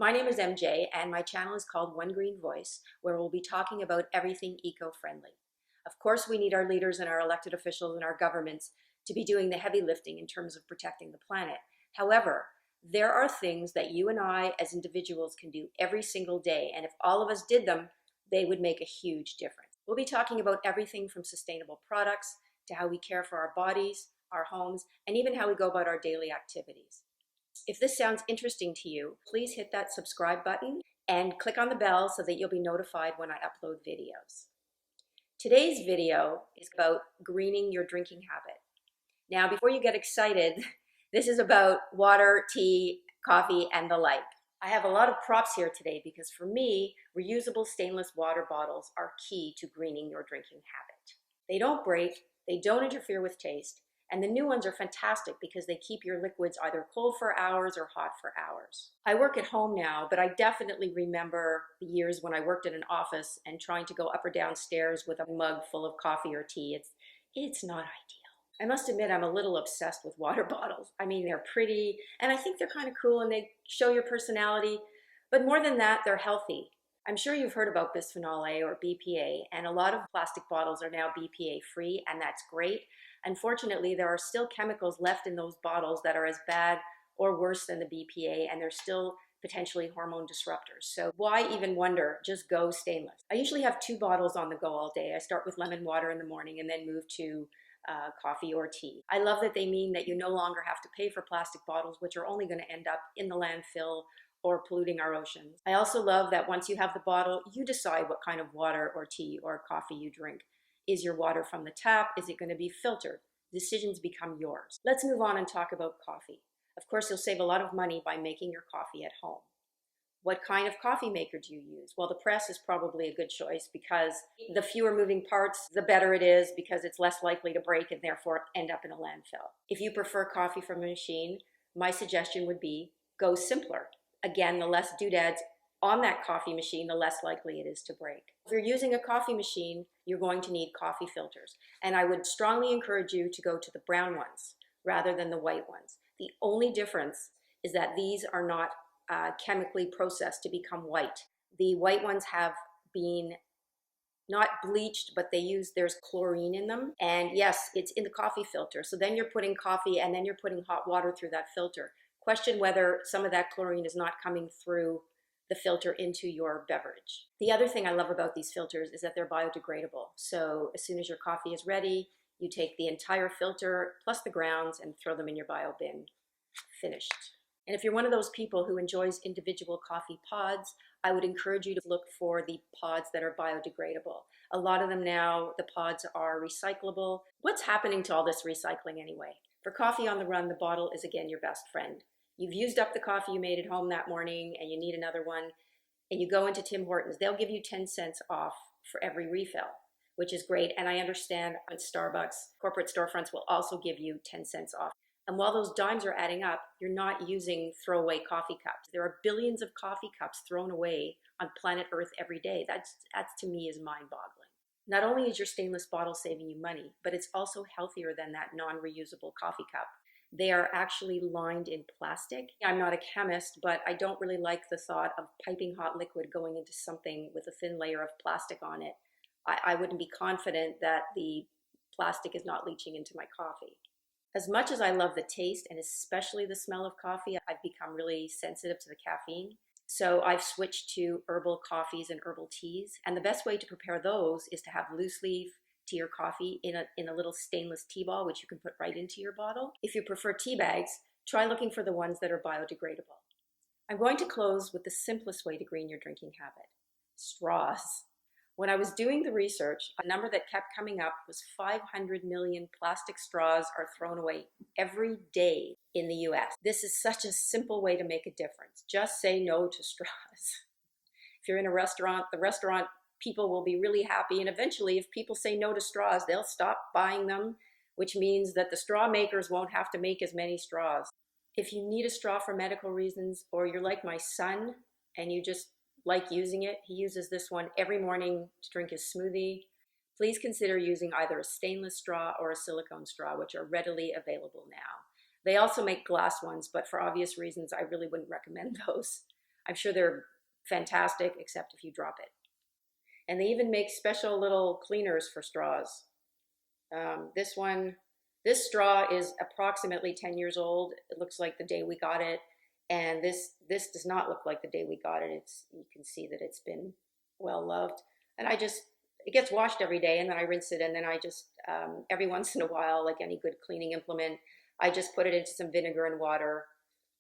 My name is MJ, and my channel is called One Green Voice, where we'll be talking about everything eco-friendly. Of course, we need our leaders and our elected officials and our governments to be doing the heavy lifting in terms of protecting the planet. However, there are things that you and I as individuals can do every single day, and if all of us did them, they would make a huge difference. We'll be talking about everything from sustainable products to how we care for our bodies, our homes, and even how we go about our daily activities. If this sounds interesting to you, please hit that subscribe button and click on the bell so that you'll be notified when I upload videos. Today's video is about greening your drinking habit. Now, before you get excited, this is about water, tea, coffee, and the like. I have a lot of props here today because for me, reusable stainless water bottles are key to greening your drinking habit. They don't break, they don't interfere with taste, and the new ones are fantastic because they keep your liquids either cold for hours or hot for hours. I work at home now, but I definitely remember the years when I worked in an office and trying to go up or down stairs with a mug full of coffee or tea. It's not ideal. I must admit I'm a little obsessed with water bottles. I mean, they're pretty, and I think they're kind of cool and they show your personality, but more than that, they're healthy. I'm sure you've heard about bisphenol A or BPA, and a lot of plastic bottles are now BPA free, and that's great. Unfortunately, there are still chemicals left in those bottles that are as bad or worse than the BPA, and they're still potentially hormone disruptors. So why even wonder? Just go stainless. I usually have 2 bottles on the go all day. I start with lemon water in the morning and then move to coffee or tea. I love that they mean that you no longer have to pay for plastic bottles, which are only going to end up in the landfill or polluting our oceans. I also love that once you have the bottle, you decide what kind of water or tea or coffee you drink. Is your water from the tap? Is it going to be filtered? Decisions become yours. Let's move on and talk about coffee. Of course, you'll save a lot of money by making your coffee at home. What kind of coffee maker do you use? Well, the press is probably a good choice because the fewer moving parts, the better it is because it's less likely to break and therefore end up in a landfill. If you prefer coffee from a machine, my suggestion would be go simpler. Again, the less doodads on that coffee machine, the less likely it is to break. If you're using a coffee machine, you're going to need coffee filters. And I would strongly encourage you to go to the brown ones rather than the white ones. The only difference is that these are not chemically processed to become white. The white ones have been not bleached, but there's chlorine in them. And yes, it's in the coffee filter. So then you're putting coffee and then you're putting hot water through that filter. Question whether some of that chlorine is not coming through the filter into your beverage. The other thing I love about these filters is that they're biodegradable. So as soon as your coffee is ready, you take the entire filter plus the grounds and throw them in your bio bin. Finished. And if you're one of those people who enjoys individual coffee pods, I would encourage you to look for the pods that are biodegradable. A lot of them now, the pods are recyclable. What's happening to all this recycling anyway? For coffee on the run, the bottle is again your best friend. You've used up the coffee you made at home that morning and you need another one, and you go into Tim Hortons. They'll give you 10 cents off for every refill, which is great. And I understand at Starbucks, corporate storefronts will also give you 10 cents off. And while those dimes are adding up, you're not using throwaway coffee cups. There are billions of coffee cups thrown away on planet Earth every day. That's to me is mind-boggling. Not only is your stainless bottle saving you money, but it's also healthier than that non-reusable coffee cup. They are actually lined in plastic. I'm not a chemist, but I don't really like the thought of piping hot liquid going into something with a thin layer of plastic on it. I wouldn't be confident that the plastic is not leaching into my coffee. As much as I love the taste and especially the smell of coffee, I've become really sensitive to the caffeine. So I've switched to herbal coffees and herbal teas. And the best way to prepare those is to have loose leaf tea or coffee in a little stainless tea ball, which you can put right into your bottle. If you prefer tea bags, try looking for the ones that are biodegradable. I'm going to close with the simplest way to green your drinking habit: straws. When I was doing the research, a number that kept coming up was 500 million plastic straws are thrown away every day in the US. This is such a simple way to make a difference. Just say no to straws. If you're in a restaurant, the restaurant people will be really happy, and eventually if people say no to straws, they'll stop buying them, which means that the straw makers won't have to make as many straws. If you need a straw for medical reasons, or you're like my son and you just like using it, he uses this one every morning to drink his smoothie, please consider using either a stainless straw or a silicone straw, which are readily available now. They also make glass ones, but for obvious reasons, I really wouldn't recommend those. I'm sure they're fantastic, except if you drop it. And they even make special little cleaners for straws. This one, this straw is approximately 10 years old. It looks like the day we got it. And this does not look like the day we got it. You can see that it's been well loved. And it gets washed every day, and then I rinse it, and then I just, every once in a while, like any good cleaning implement, I just put it into some vinegar and water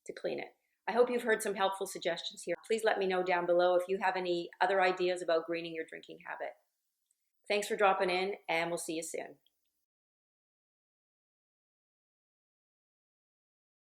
to clean it. I hope you've heard some helpful suggestions here. Please let me know down below if you have any other ideas about greening your drinking habit. Thanks for dropping in, and we'll see you soon.